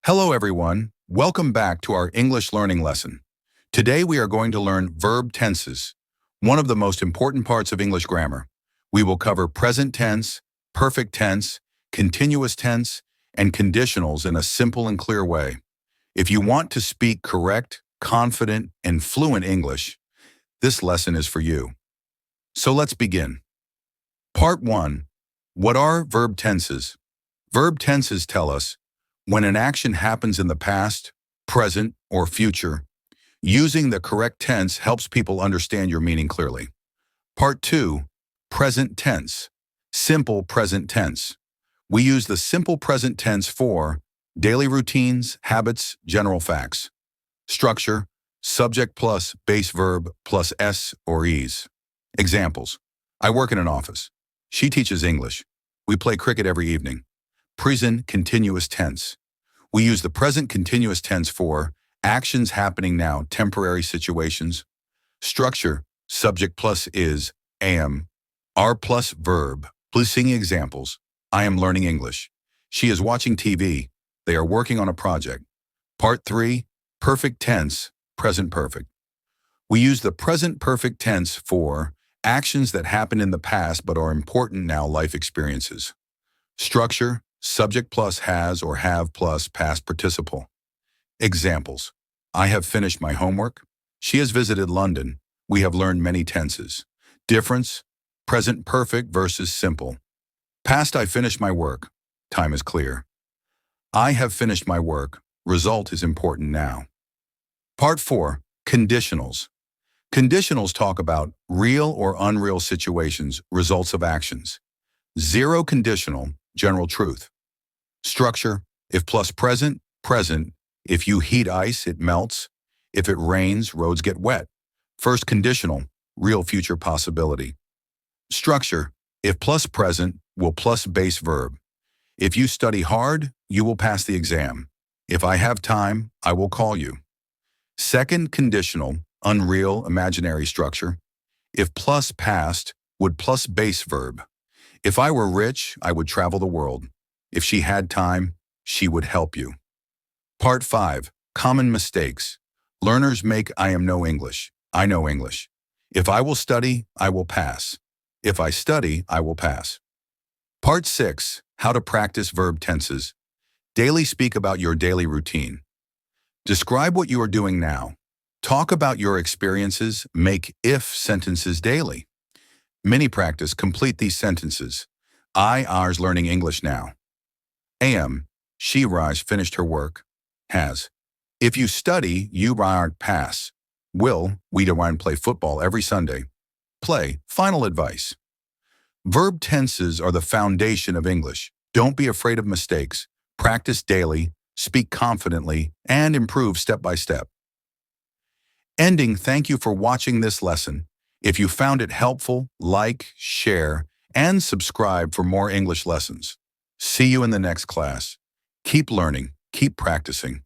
Hello everyone, welcome back to our English learning lesson. Today we are going to learn verb tenses, one of the most important parts of English grammar. We will cover present tense, perfect tense, continuous tense, and conditionals in a simple and clear way. If you want to speak correct, confident, and fluent English, this lesson is for you. So let's begin. Part 1. What are verb tenses? Verb tenses tell us when an action happens in the past, present, or future. Using the correct tense helps people understand your meaning clearly. Part 2. Present tense. Simple present tense. We use the simple present tense for daily routines, habits, general facts. Structure, subject plus base verb plus s or es. Examples. I work in an office. She teaches English. We play cricket every evening. Present continuous tense. We use the present continuous tense for actions happening now, temporary situations. Structure, subject plus is, am. Are plus verb. Please sing examples. I am learning English. She is watching TV. They are working on a project. Part 3, perfect tense, present perfect. We use the present perfect tense for actions that happened in the past but are important now, life experiences. Structure, subject plus has or have plus past participle. Examples. I have finished my homework. She has visited London. We have learned many tenses. Difference, present perfect versus simple. Past I finished my work. Time is clear. I have finished my work. Result is important now. Part 4. Conditionals. Conditionals talk about real or unreal situations, results of actions. Zero conditional, general truth. Structure, if plus present, present. If you heat ice, it melts. If it rains, roads get wet. First conditional, real future possibility. Structure, if plus present, will plus base verb. If you study hard, you will pass the exam. If I have time, I will call you. Second conditional, unreal, imaginary structure. If plus past, would plus base verb. If I were rich, I would travel the world. If she had time, she would help you. Part 5. Common mistakes. Learners make I am no English. I know English. If I will study, I will pass. If I study, I will pass. Part 6. How to practice verb tenses. Daily speak about your daily routine. Describe what you are doing now. Talk about your experiences. Make if sentences daily. Mini practice, complete these sentences. I, ours, learning English now. Am, she, rise, finished her work. Has. If you study, you, aren't, pass. Will, we, to, play football every Sunday. Play, final advice. Verb tenses are the foundation of English. Don't be afraid of mistakes. Practice daily, speak confidently, and improve step by step. Ending, thank you for watching this lesson. If you found it helpful, like, share, and subscribe for more English lessons. See you in the next class. Keep learning, keep practicing.